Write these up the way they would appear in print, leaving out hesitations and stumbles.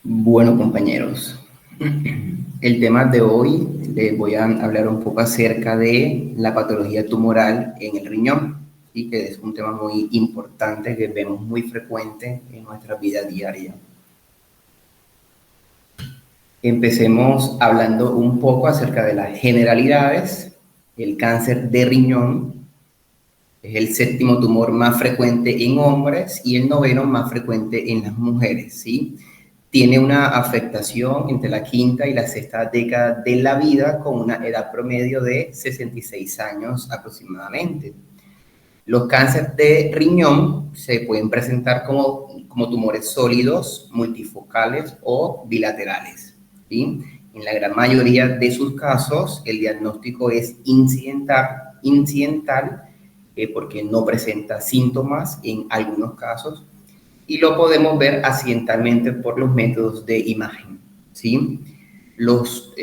Bueno, compañeros, el tema de hoy les voy a hablar un poco acerca de la patología tumoral en el riñón, y que es un tema muy importante que vemos muy frecuente en nuestra vida diaria. Empecemos hablando un poco acerca de las generalidades. El cáncer de riñón es el séptimo tumor más frecuente en hombres y el noveno más frecuente en las mujeres, ¿sí? Tiene una afectación entre la quinta y la sexta década de la vida, con una edad promedio de 66 años aproximadamente. Los cánceres de riñón se pueden presentar como tumores sólidos, multifocales o bilaterales, ¿sí? En la gran mayoría de sus casos, el diagnóstico es incidental porque no presenta síntomas en algunos casos, y lo podemos ver accidentalmente por los métodos de imagen, ¿sí? Los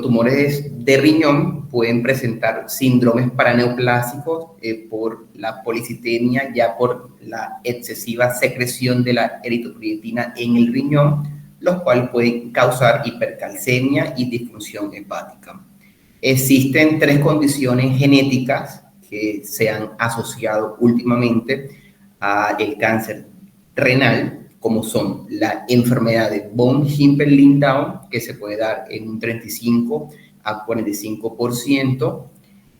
tumores de riñón pueden presentar síndromes paraneoplásicos por la policitemia, ya por la excesiva secreción de la eritropoyetina en el riñón, los cuales pueden causar hipercalcemia y disfunción hepática. Existen 3 condiciones genéticas que se han asociado últimamente al cáncer renal, como son la enfermedad de von Hippel-Lindau, que se puede dar en un 35 a 45%,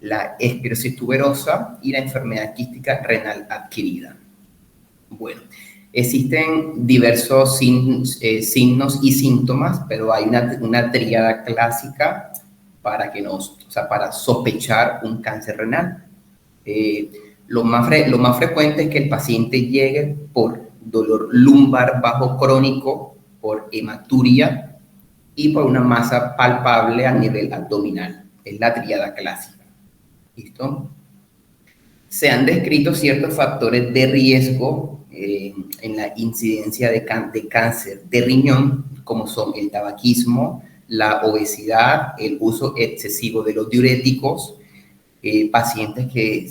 la esclerosis tuberosa y la enfermedad quística renal adquirida. Bueno, existen diversos signos y síntomas, pero hay una tríada clásica para sospechar un cáncer renal. Lo más frecuente es que el paciente llegue por dolor lumbar bajo crónico, por hematuria y por una masa palpable a nivel abdominal. Es la tríada clásica. ¿Listo? Se han descrito ciertos factores de riesgo en la incidencia de cáncer de riñón, como son el tabaquismo, la obesidad, el uso excesivo de los diuréticos, pacientes que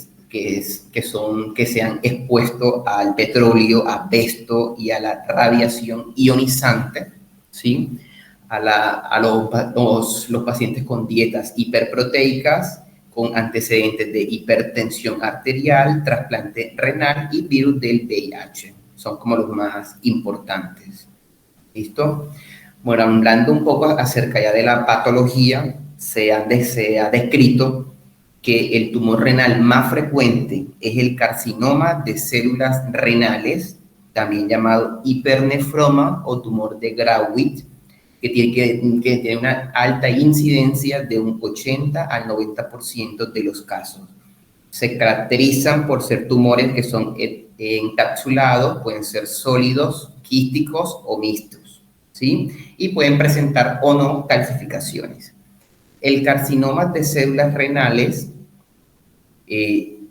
se han expuesto al petróleo, asbesto y a la radiación ionizante, ¿sí? A los pacientes con dietas hiperproteicas, con antecedentes de hipertensión arterial, trasplante renal y virus del VIH. Son como los más importantes. ¿Listo? Bueno, hablando un poco acerca ya de la patología, se ha descrito que el tumor renal más frecuente es el carcinoma de células renales, también llamado hipernefroma o tumor de Grawit, que tiene una alta incidencia de un 80 al 90% de los casos. Se caracterizan por ser tumores que son encapsulados, pueden ser sólidos, quísticos o mixtos, ¿sí? Y pueden presentar o no calcificaciones. El carcinoma de células renales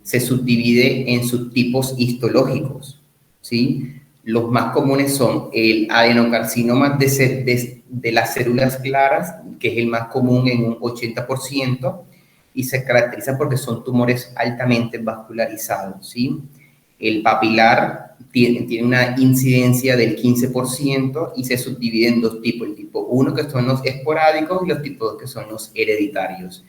se subdivide en subtipos histológicos, ¿sí? Los más comunes son el adenocarcinoma de las células claras, que es el más común en un 80%, y se caracteriza porque son tumores altamente vascularizados, ¿sí? El papilar tiene una incidencia del 15% y se subdivide en 2 tipos, el tipo 1 que son los esporádicos y los tipos 2 que son los hereditarios.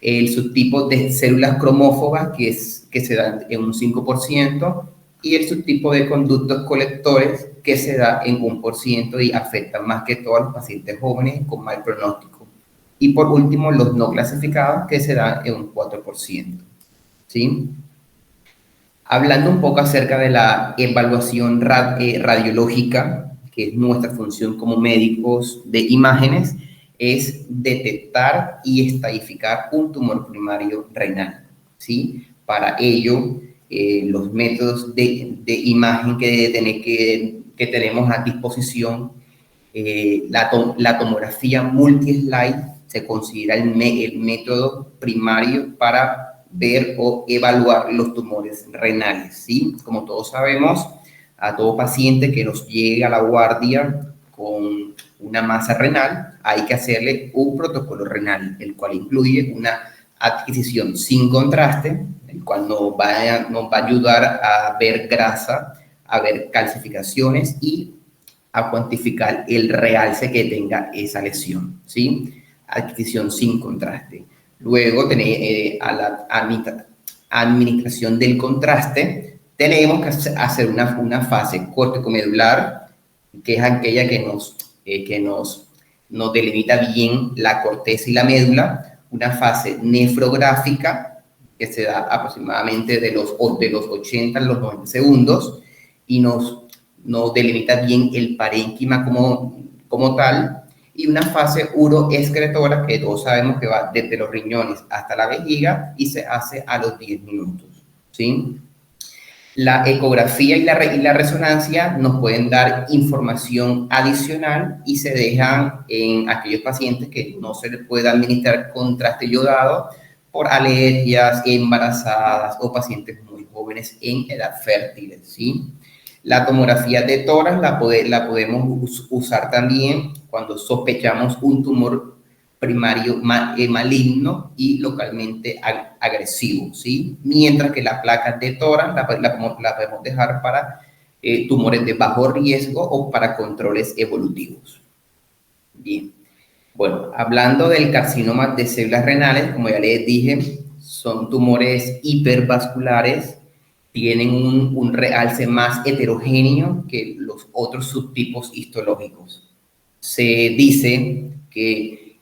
El subtipo de células cromófobas, que se da en un 5%, y el subtipo de conductos colectores, que se da en 1% y afecta más que todo a los pacientes jóvenes con mal pronóstico. Y por último, los no clasificados, que se dan en un 4%. ¿Sí? Hablando un poco acerca de la evaluación radiológica, que es nuestra función como médicos de imágenes, es detectar y estadificar un tumor primario renal, ¿sí? Para ello, los métodos de imagen que tenemos a disposición, la tomografía multi-slide se considera el método primario para ver o evaluar los tumores renales, ¿sí? Como todos sabemos, a todo paciente que nos llegue a la guardia con una masa renal, hay que hacerle un protocolo renal, el cual incluye una adquisición sin contraste, el cual nos va a ayudar a ver grasa, a ver calcificaciones y a cuantificar el realce que tenga esa lesión, ¿sí? Adquisición sin contraste. Luego, a la administración del contraste, tenemos que hacer una fase córtico-medular, que es aquella que nos delimita bien la corteza y la médula, una fase nefrográfica, que se da aproximadamente de los 80 a los 90 segundos, y nos delimita bien el parénquima como tal, y una fase uroexcretora, que todos sabemos que va desde los riñones hasta la vejiga y se hace a los 10 minutos, ¿sí? La ecografía y la resonancia nos pueden dar información adicional y se dejan en aquellos pacientes que no se les puede administrar contraste yodado por alergias, embarazadas o pacientes muy jóvenes en edad fértil, ¿sí? La tomografía de tórax la podemos usar también cuando sospechamos un tumor primario maligno y localmente agresivo, ¿sí? Mientras que la placa de tórax la podemos dejar para tumores de bajo riesgo o para controles evolutivos. Bien. Bueno, hablando del carcinoma de células renales, como ya les dije, son tumores hipervasculares, tienen un realce más heterogéneo que los otros subtipos histológicos. Se dice que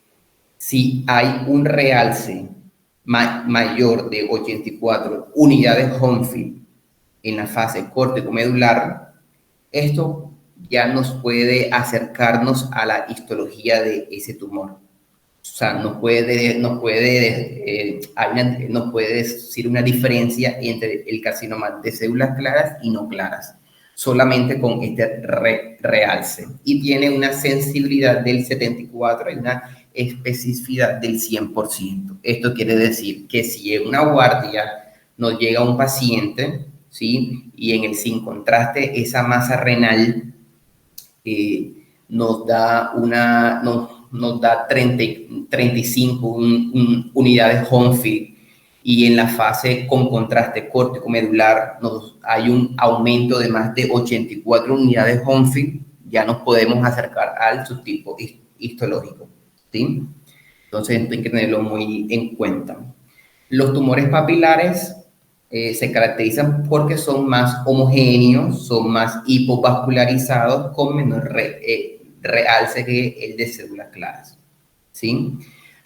si hay un realce mayor de 84 unidades Hounsfield en la fase córtico-medular, esto ya nos puede acercarnos a la histología de ese tumor. O sea, nos puede decir una diferencia entre el carcinoma de células claras y no claras, solamente con este realce. Y tiene una sensibilidad del 74 y una especificidad del 100%. Esto quiere decir que si en una guardia nos llega un paciente, ¿sí? Y en el sin contraste esa masa renal nos da 35 unidades Hounsfield, y en la fase con contraste córtico-medular hay un aumento de más de 84 unidades Hounsfield, ya nos podemos acercar al subtipo histológico, ¿sí? Entonces esto hay que tenerlo muy en cuenta. Los tumores papilares se caracterizan porque son más homogéneos, son más hipovascularizados, con menor realce que el de células claras, ¿sí?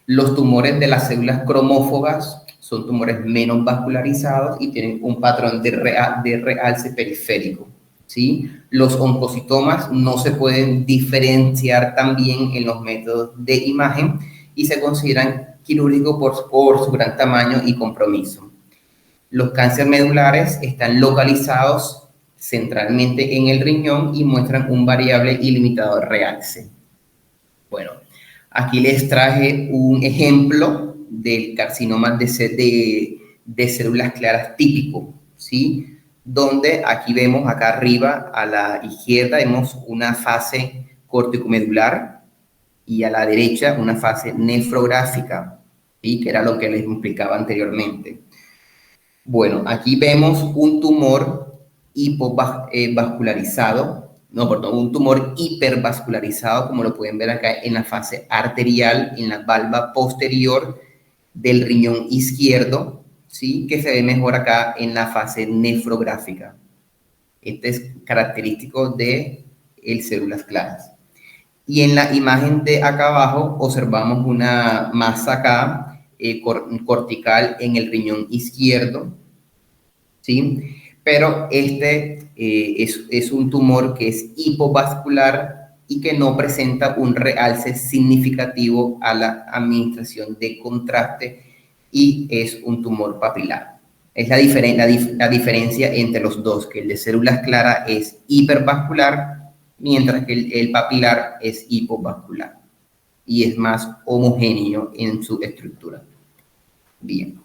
Los tumores de las células cromófogas son tumores menos vascularizados y tienen un patrón de realce periférico, ¿sí? Los oncocitomas no se pueden diferenciar también en los métodos de imagen y se consideran quirúrgicos por su gran tamaño y compromiso. Los cánceres medulares están localizados centralmente en el riñón y muestran un variable ilimitado realce. Bueno, aquí les traje un ejemplo del carcinoma de células claras típico, ¿sí? Donde aquí vemos acá arriba a la izquierda vemos una fase córtico-medular y a la derecha una fase nefrográfica, ¿sí? Que era lo que les explicaba anteriormente. Bueno, aquí vemos un tumor un tumor hipervascularizado, como lo pueden ver acá en la fase arterial, en la valva posterior del riñón izquierdo, ¿sí? Que se ve mejor acá en la fase nefrográfica. Este es característico de células claras. Y en la imagen de acá abajo observamos una masa acá cortical en el riñón izquierdo, ¿sí? Pero es un tumor que es hipovascular y que no presenta un realce significativo a la administración de contraste y es un tumor papilar. Es la diferencia entre los dos, que el de células claras es hipervascular, mientras que el papilar es hipovascular y es más homogéneo en su estructura. Bien.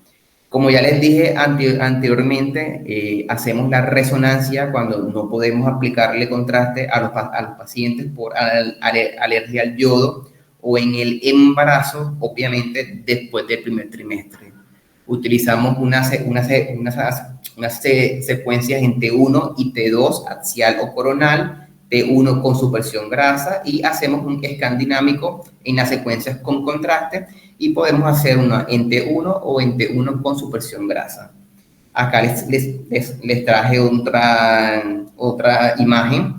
Como ya les dije anteriormente, hacemos la resonancia cuando no podemos aplicarle contraste a los pacientes por alergia al yodo o en el embarazo, obviamente después del primer trimestre. Utilizamos unas secuencias en T1 y T2 axial o coronal T1 con supresión grasa y hacemos un scan dinámico en las secuencias con contraste y podemos hacer una en T1 o en T1 con supresión grasa. Acá les traje otra imagen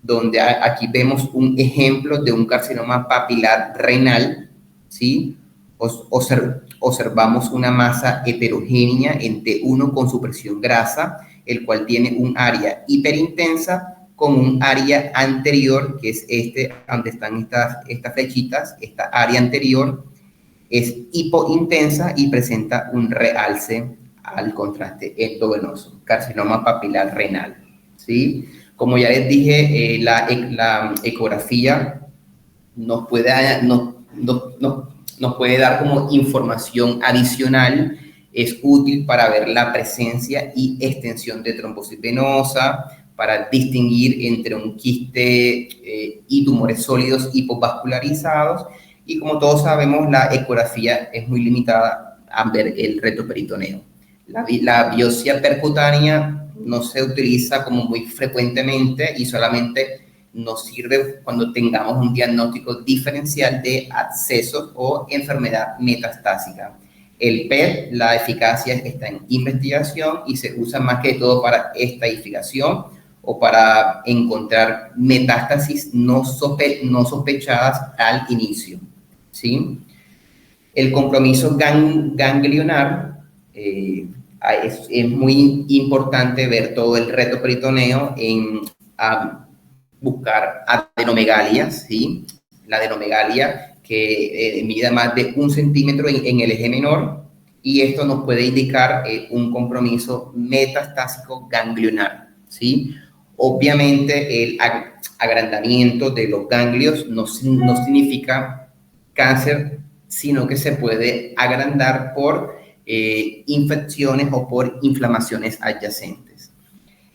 donde aquí vemos un ejemplo de un carcinoma papilar renal, ¿sí? Observamos una masa heterogénea en T1 con supresión grasa, el cual tiene un área hiperintensa con un área anterior, que es donde están estas flechitas. Esta área anterior es hipointensa y presenta un realce al contraste endovenoso, carcinoma papilar renal, ¿sí? Como ya les dije, la ecografía nos puede dar como información adicional. Es útil para ver la presencia y extensión de trombosis venosa, para distinguir entre un quiste y tumores sólidos hipovascularizados. Y como todos sabemos, la ecografía es muy limitada a ver el retroperitoneo. La biopsia percutánea no se utiliza como muy frecuentemente y solamente nos sirve cuando tengamos un diagnóstico diferencial de abscesos o enfermedad metastásica. El PET, la eficacia está en investigación y se usa más que todo para estadificación o para encontrar metástasis no sospechadas al inicio, ¿sí? El compromiso ganglionar, es muy importante ver todo el retroperitoneo en buscar adenomegalias, ¿sí? La adenomegalia que mida más de 1 centímetro en el eje menor, y esto nos puede indicar un compromiso metastásico ganglionar, ¿sí? Obviamente el agrandamiento de los ganglios no significa cáncer, sino que se puede agrandar por infecciones o por inflamaciones adyacentes.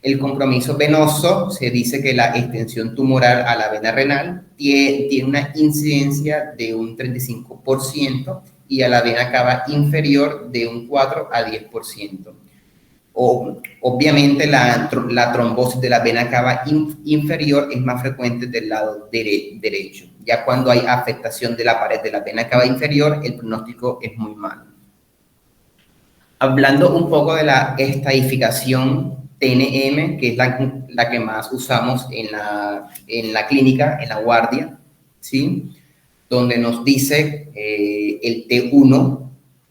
El compromiso venoso, se dice que la extensión tumoral a la vena renal tiene una incidencia de un 35% y a la vena cava inferior de un 4 a 10%. Obviamente la trombosis de la vena cava inferior es más frecuente del lado derecho. Ya cuando hay afectación de la pared de la vena cava inferior, el pronóstico es muy malo. Hablando un poco de la estadificación TNM, que es la que más usamos en la clínica, en la guardia, ¿sí? Donde nos dice el T1,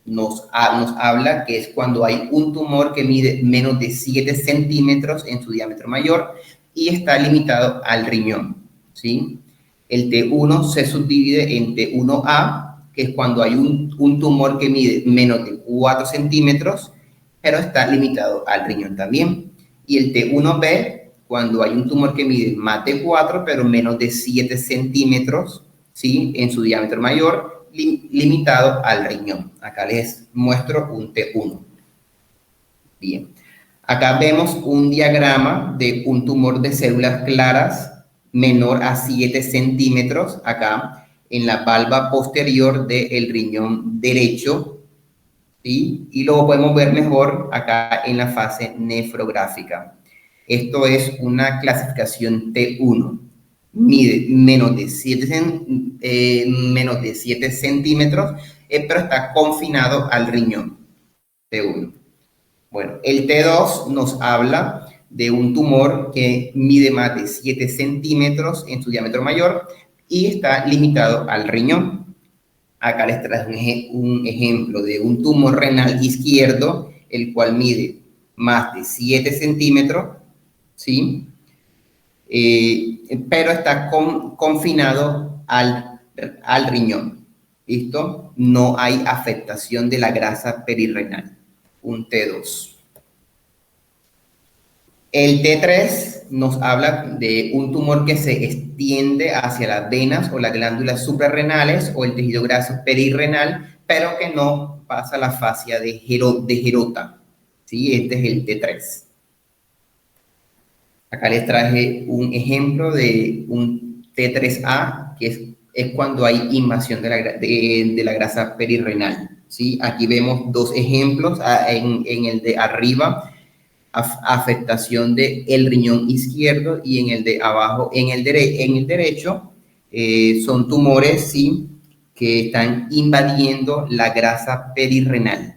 nos habla que es cuando hay un tumor que mide menos de 7 centímetros en su diámetro mayor y está limitado al riñón, ¿sí? El T1 se subdivide en T1A, que es cuando hay un tumor que mide menos de 4 centímetros, pero está limitado al riñón también. Y el T1B, cuando hay un tumor que mide más de 4, pero menos de 7 centímetros, ¿sí? En su diámetro mayor, limitado al riñón. Acá les muestro un T1. Bien. Acá vemos un diagrama de un tumor de células claras menor a 7 centímetros, acá en la valva posterior del riñón derecho, ¿sí? Y lo podemos ver mejor acá en la fase nefrográfica. Esto es una clasificación T1. Mide menos de 7 centímetros, pero está confinado al riñón. T1. Bueno, el T2 nos habla de un tumor que mide más de 7 centímetros en su diámetro mayor y está limitado al riñón. Acá les traje un ejemplo de un tumor renal izquierdo, el cual mide más de 7 centímetros, ¿sí? Pero está confinado al riñón, ¿listo? No hay afectación de la grasa perirrenal, un T2. El T3 nos habla de un tumor que se extiende hacia las venas o las glándulas suprarrenales o el tejido graso perirrenal, pero que no pasa la fascia de Gerota, ¿sí? Este es el T3. Acá les traje un ejemplo de un T3A, que es cuando hay invasión de la grasa perirrenal, ¿sí? Aquí vemos dos ejemplos. En el de arriba afectación del riñón izquierdo, y en el de abajo, en el derecho, son tumores, sí, que están invadiendo la grasa perirrenal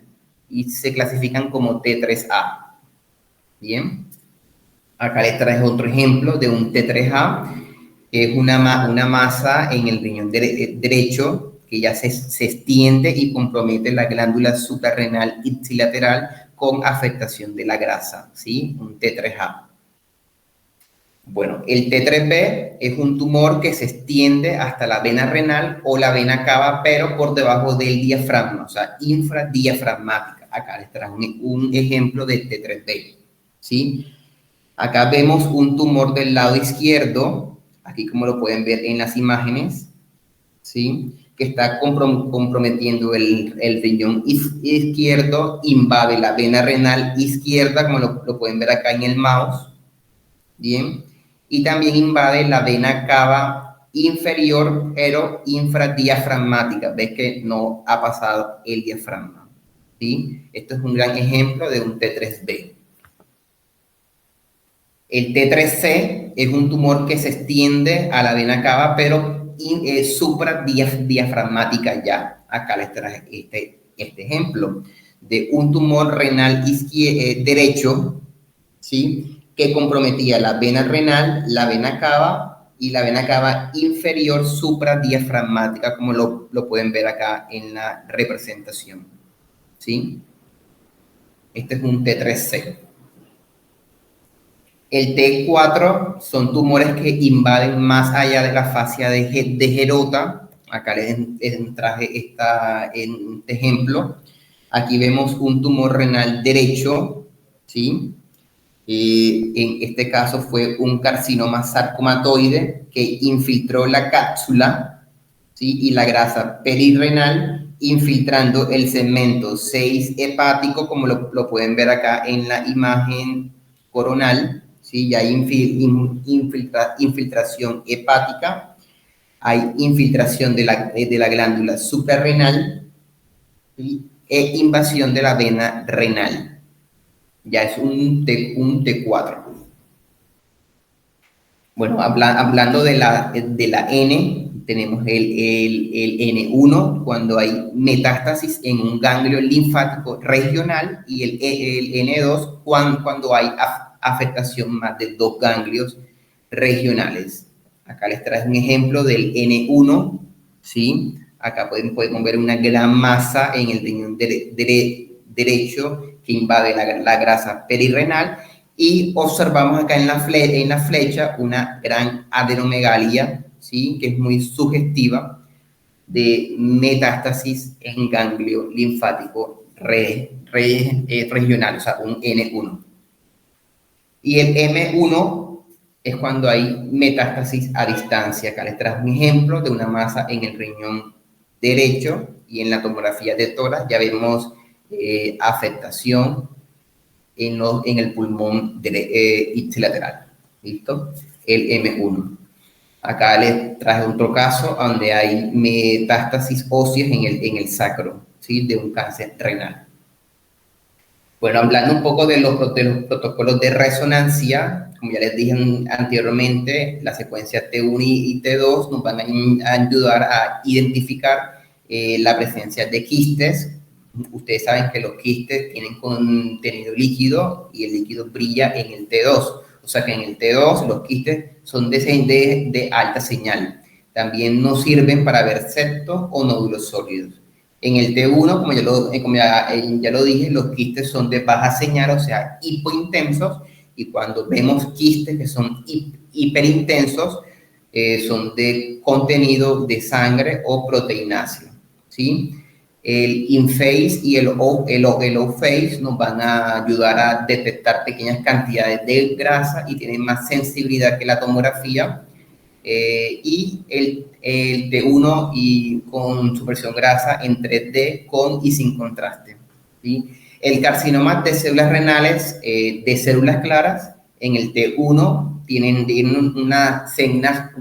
y se clasifican como T3A. Bien, acá les traje otro ejemplo de un T3A, que es una masa en el riñón derecho que ya se extiende y compromete la glándula suprarrenal ipsilateral con afectación de la grasa, ¿sí? Un T3A. Bueno, el T3B es un tumor que se extiende hasta la vena renal o la vena cava, pero por debajo del diafragma, o sea, infradiafragmática. Acá les trajo un ejemplo de T3B, ¿sí? Acá vemos un tumor del lado izquierdo, aquí como lo pueden ver en las imágenes, ¿sí? Que está comprometiendo el riñón izquierdo, invade la vena renal izquierda, como lo pueden ver acá en el mouse, ¿bien? Y también invade la vena cava inferior, pero infradiafragmática. Ves que no ha pasado el diafragma, ¿sí? Esto es un gran ejemplo de un T3B. El T3C es un tumor que se extiende a la vena cava, pero supradiafragmática ya. Acá les traje este ejemplo de un tumor renal derecho, ¿sí? Que comprometía la vena renal, la vena cava y la vena cava inferior supradiafragmática, como lo pueden ver acá en la representación, ¿sí? Este es un T3C. El T4 son tumores que invaden más allá de la fascia de Gerota. Acá les traje este ejemplo. Aquí vemos un tumor renal derecho, ¿sí? En este caso fue un carcinoma sarcomatoide que infiltró la cápsula, ¿sí? Y la grasa perirrenal, infiltrando el segmento 6 hepático, como lo pueden ver acá en la imagen coronal, ¿sí? Ya hay infiltración hepática, hay infiltración de la glándula suprarrenal, ¿sí? E invasión de la vena renal. Ya es un T4. Bueno, hablando de la N, tenemos el N1 cuando hay metástasis en un ganglio linfático regional, y el N2 cuando hay afectación más de 2 ganglios regionales. Acá les traje un ejemplo del N1, ¿sí? Acá podemos ver una gran masa en el riñón derecho que invade la grasa perirrenal, y observamos acá en la flecha una gran adenomegalia, ¿sí? Que es muy sugestiva de metástasis en ganglio linfático regional, o sea, un N1. Y el M1 es cuando hay metástasis a distancia. Acá les traje un ejemplo de una masa en el riñón derecho, y en la tomografía de tórax ya vemos afectación en el pulmón ipsilateral. ¿Listo? El M1. Acá les traje otro caso donde hay metástasis óseas en el sacro, ¿sí? De un cáncer renal. Bueno, hablando un poco de los protocolos de resonancia, como ya les dije anteriormente, la secuencia T1 y T2 nos van a ayudar a identificar la presencia de quistes. Ustedes saben que los quistes tienen contenido líquido y el líquido brilla en el T2. O sea que en el T2 los quistes son de alta señal. También nos sirven para ver septos o nódulos sólidos. En el T1, como ya lo dije, los quistes son de baja señal, o sea, hipointensos, y cuando vemos quistes que son hiperintensos, son de contenido de sangre o proteináceo, ¿sí? El InPhase y el O-Phase nos van a ayudar a detectar pequeñas cantidades de grasa y tienen más sensibilidad que la tomografía. Y el T1 y con supresión grasa en 3D con y sin contraste, ¿sí? El carcinoma de células renales de células claras en el T1 tienen una señal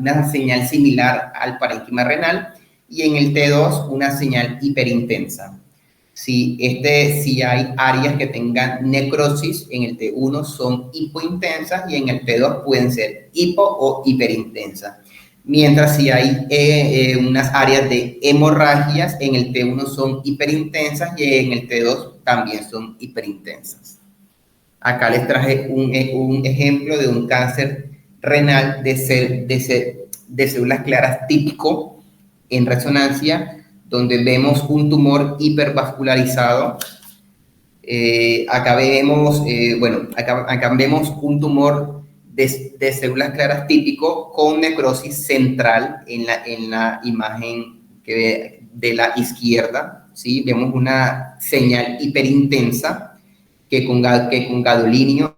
similar al parénquima renal, y en el T2 una señal hiperintensa. Si hay áreas que tengan necrosis en el T1 son hipointensas y en el T2 pueden ser hipo o hiperintensas. Mientras si hay unas áreas de hemorragias en el T1 son hiperintensas y en el T2 también son hiperintensas. Acá les traje un ejemplo de un cáncer renal de células claras típico en resonancia, donde vemos un tumor hipervascularizado. Acá vemos un tumor de células claras típico con necrosis central en la imagen de la izquierda, ¿sí? Vemos una señal hiperintensa que con gadolinio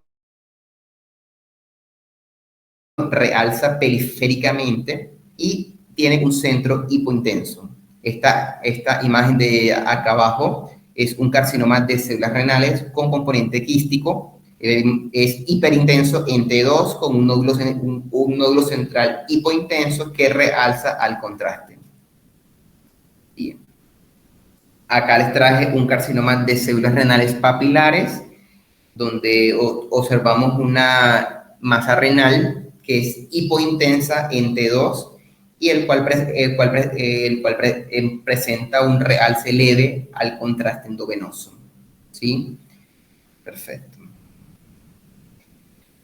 realza periféricamente y tiene un centro hipointenso. Esta imagen de acá abajo es un carcinoma de células renales con componente quístico. Es hiperintenso en T2 con un nódulo central hipointenso que realza al contraste. Bien. Acá les traje un carcinoma de células renales papilares, donde observamos una masa renal que es hipointensa en T2 y el cual presenta un realce leve al contraste endovenoso. ¿Sí? Perfecto.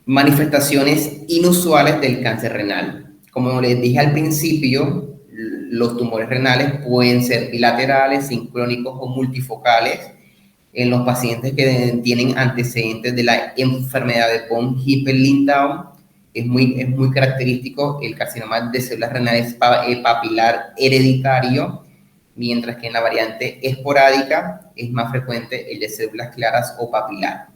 Manifestaciones inusuales del cáncer renal. Como les dije al principio, los tumores renales pueden ser bilaterales, sincrónicos o multifocales. En los pacientes que tienen antecedentes de la enfermedad de von Hippel-Lindau, es muy característico el carcinoma de células renales papilar hereditario, mientras que en la variante esporádica es más frecuente el de células claras o papilar,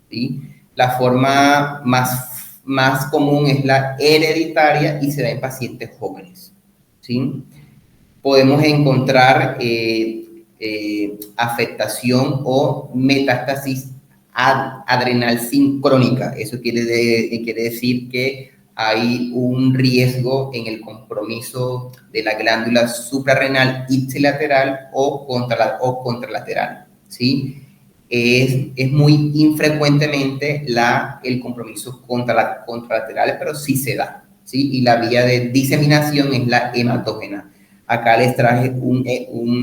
¿sí? La forma más común es la hereditaria y se da en pacientes jóvenes, ¿sí? Podemos encontrar afectación o metástasis adrenal sincrónica. Eso quiere decir que hay un riesgo en el compromiso de la glándula suprarrenal ipsilateral o contralateral, ¿sí? Es muy infrecuentemente el compromiso contralateral, pero sí se da, ¿sí? Y la vía de diseminación es la hematógena. Acá les traje un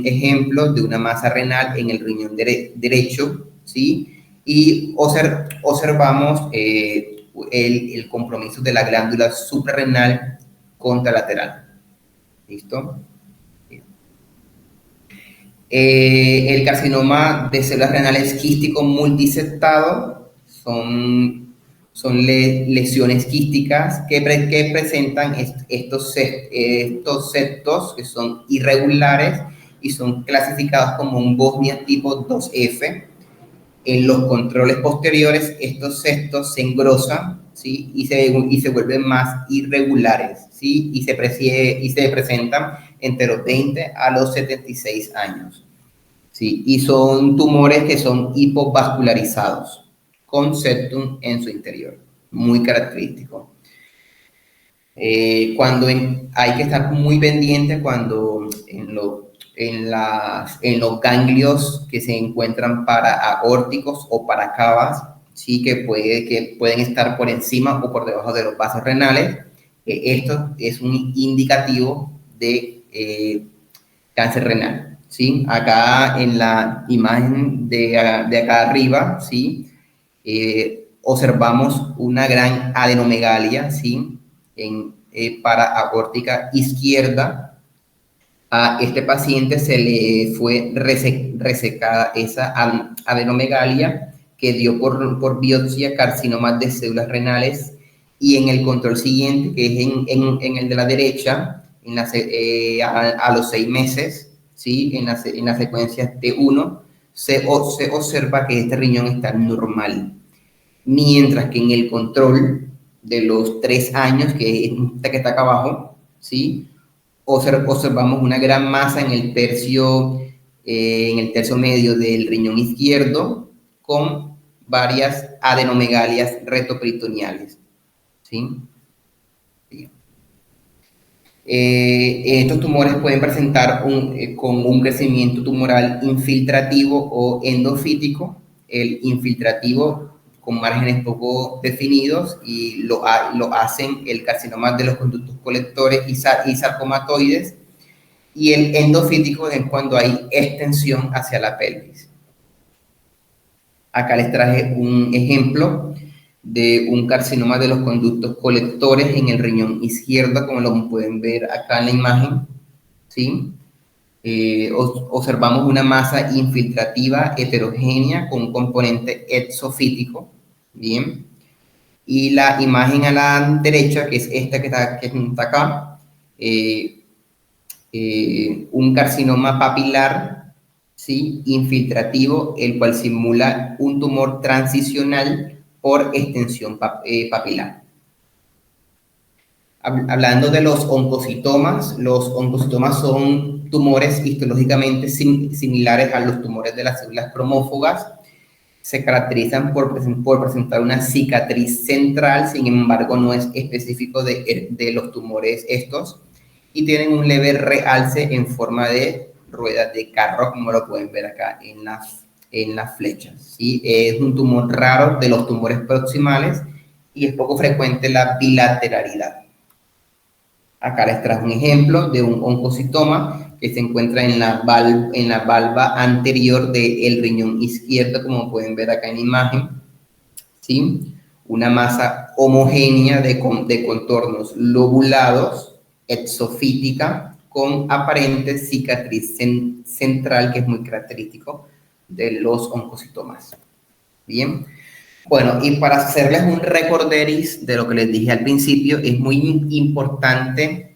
ejemplo de una masa renal en el riñón derecho, ¿sí? Y observamos el compromiso de la glándula suprarrenal contralateral. ¿Listo? El carcinoma de células renales quístico multisectado son lesiones quísticas que presentan estos septos que son irregulares y son clasificados como un Bosnia tipo 2F. En los controles posteriores, estos septos se engrosan, ¿sí? y se vuelven más irregulares, ¿sí? y se presentan entre los 20 a los 76 años. ¿Sí? Y son tumores que son hipovascularizados, con septum en su interior, muy característico. Hay que estar muy pendiente cuando en los ganglios que se encuentran para-aórticos o para-cavas, ¿sí? que pueden estar por encima o por debajo de los vasos renales. Esto es un indicativo de cáncer renal, ¿sí? Acá en la imagen de acá arriba, ¿sí? Observamos una gran adenomegalia, ¿sí? Para-aórtica izquierda. A este paciente se le fue resecada esa adenomegalia que dio por biopsia carcinoma de células renales, y en el control siguiente, que es en el de la derecha, a los 6 meses, ¿sí? en la secuencia T1, se observa que este riñón está normal, mientras que en el control de los 3 años, que está acá abajo, ¿sí? Observamos una gran masa en el tercio medio del riñón izquierdo, con varias adenomegalias retoperitoneales, ¿sí? Estos tumores pueden presentar con un crecimiento tumoral infiltrativo o endofítico. El infiltrativo con márgenes poco definidos y lo hacen el carcinoma de los conductos colectores y sarcomatoides. Y el endofítico es cuando hay extensión hacia la pelvis. Acá les traje un ejemplo de un carcinoma de los conductos colectores en el riñón izquierdo, como lo pueden ver acá en la imagen, ¿sí? Observamos una masa infiltrativa heterogénea con un componente exofítico, ¿bien? Y la imagen a la derecha, que es esta que está acá, un carcinoma papilar, ¿sí? Infiltrativo, el cual simula un tumor transicional por extensión papilar. Hablando de los oncocitomas son tumores histológicamente similares a los tumores de las células cromófagas. Se caracterizan por presentar una cicatriz central, sin embargo no es específico de los tumores estos, y tienen un leve realce en forma de ruedas de carro, como lo pueden ver acá en las flechas, ¿sí? Es un tumor raro de los tumores proximales y es poco frecuente la bilateralidad. Acá les traje un ejemplo de un oncocitoma que se encuentra en la valva anterior del riñón izquierdo, como pueden ver acá en la imagen, ¿sí? Una masa homogénea de contornos lobulados, exofítica, con aparente cicatriz central, que es muy característico de los oncocitomas. Bien. Bueno, y para hacerles un recorderis de lo que les dije al principio, es muy importante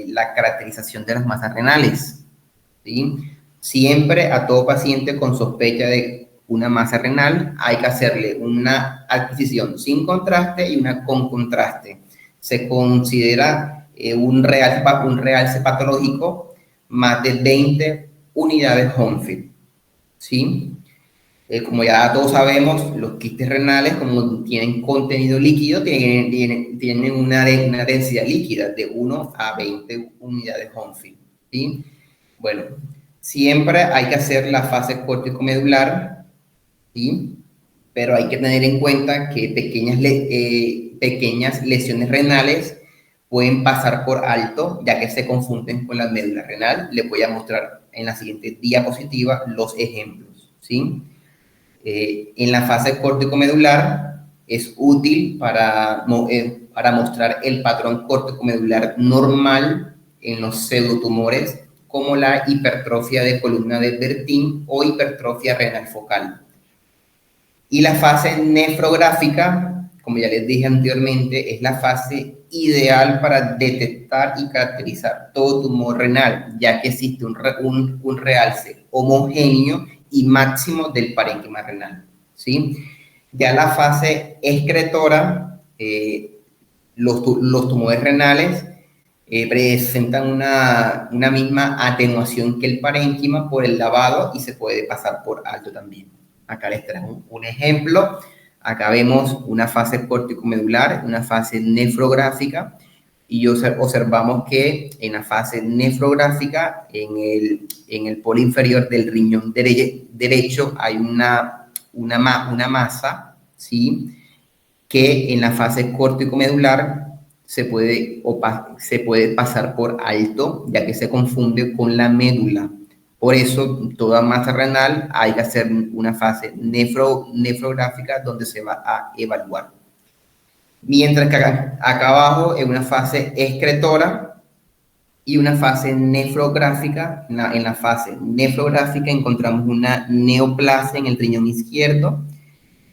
la caracterización de las masas renales, ¿sí? Siempre a todo paciente con sospecha de una masa renal hay que hacerle una adquisición sin contraste y una con contraste. Se considera un realce patológico más de 20 unidades Hounsfield, ¿sí? Como ya todos sabemos, los quistes renales, como tienen contenido líquido, tienen una densidad líquida de 1 a 20 unidades Hounsfield, ¿sí? Bueno, siempre hay que hacer la fase córtico-medular, ¿sí? Pero hay que tener en cuenta que pequeñas lesiones renales pueden pasar por alto, ya que se confunden con la médula renal. Les voy a mostrar en la siguiente diapositiva los ejemplos, ¿sí? En la fase córtico-medular es útil para mostrar el patrón córtico-medular normal en los pseudotumores, como la hipertrofia de columna de Bertin o hipertrofia renal focal. Y la fase nefrográfica, como ya les dije anteriormente, es la fase ideal para detectar y caracterizar todo tumor renal, ya que existe un realce homogéneo y máximo del parénquima renal, ¿sí? Ya la fase excretora, los tumores renales presentan una misma atenuación que el parénquima por el lavado y se puede pasar por alto también. Acá les traigo un ejemplo. Acá vemos una fase córtico-medular, una fase nefrográfica, y observamos que en la fase nefrográfica, en el polo inferior del riñón derecho, hay una masa, ¿sí? Que en la fase córtico-medular se puede pasar por alto, ya que se confunde con la médula. Por eso, toda masa renal hay que hacer una fase nefrográfica donde se va a evaluar. Mientras que acá abajo es una fase excretora y una fase nefrográfica. En la fase nefrográfica encontramos una neoplasia en el riñón izquierdo,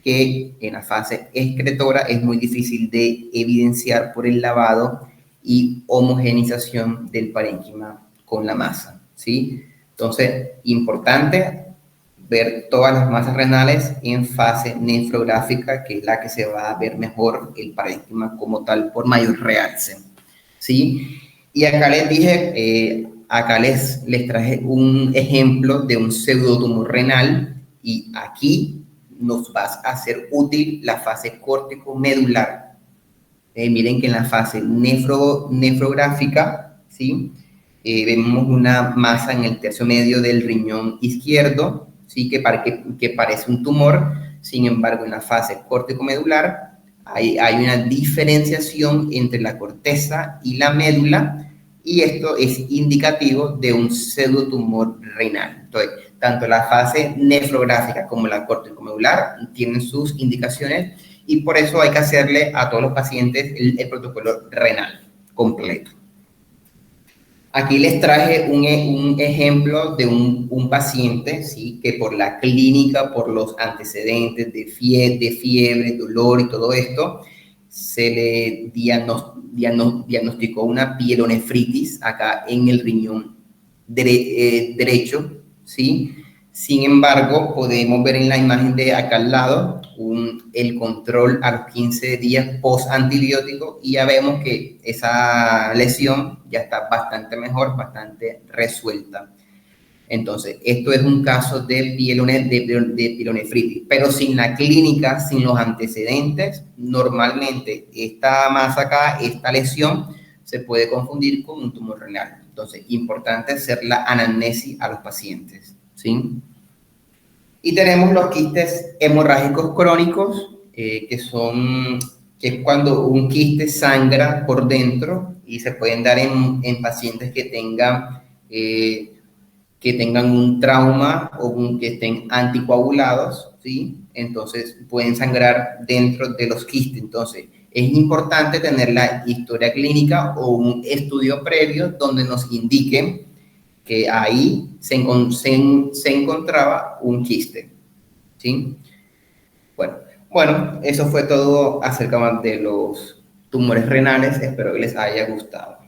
que en la fase excretora es muy difícil de evidenciar por el lavado y homogenización del parénquima con la masa, ¿sí? Entonces, importante ver todas las masas renales en fase nefrográfica, que es la que se va a ver mejor el parénquima como tal por mayor realce, ¿sí? Y acá les dije, acá les traje un ejemplo de un pseudotumor renal, y aquí nos va a hacer útil la fase córtico-medular. Miren que en la fase nefrográfica ¿sí? Vemos una masa en el tercio medio del riñón izquierdo, ¿sí? Que parece un tumor. Sin embargo, en la fase córtico-medular hay una diferenciación entre la corteza y la médula, y esto es indicativo de un pseudotumor renal. Entonces, tanto la fase nefrográfica como la córtico-medular tienen sus indicaciones, y por eso hay que hacerle a todos los pacientes el protocolo renal completo. Aquí les traje un ejemplo de un paciente, ¿sí? Que por la clínica, por los antecedentes de fiebre, dolor y todo esto, se le diagnosticó una pielonefritis acá en el riñón derecho, ¿sí? Sin embargo, podemos ver en la imagen de acá al lado el control a los 15 días post antibiótico, y ya vemos que esa lesión ya está bastante mejor, bastante resuelta. Entonces, esto es un caso de pielonefritis, pero sin la clínica, sin los antecedentes, normalmente esta masa acá, esta lesión, se puede confundir con un tumor renal. Entonces, importante hacer la anamnesis a los pacientes, ¿sí? Y tenemos los quistes hemorrágicos crónicos, que es cuando un quiste sangra por dentro, y se pueden dar en pacientes que tengan un trauma o que estén anticoagulados, ¿sí? Entonces pueden sangrar dentro de los quistes. Entonces es importante tener la historia clínica o un estudio previo donde nos indiquen que ahí se encontraba un quiste, ¿sí? Bueno, eso fue todo acerca de los tumores renales. Espero que les haya gustado.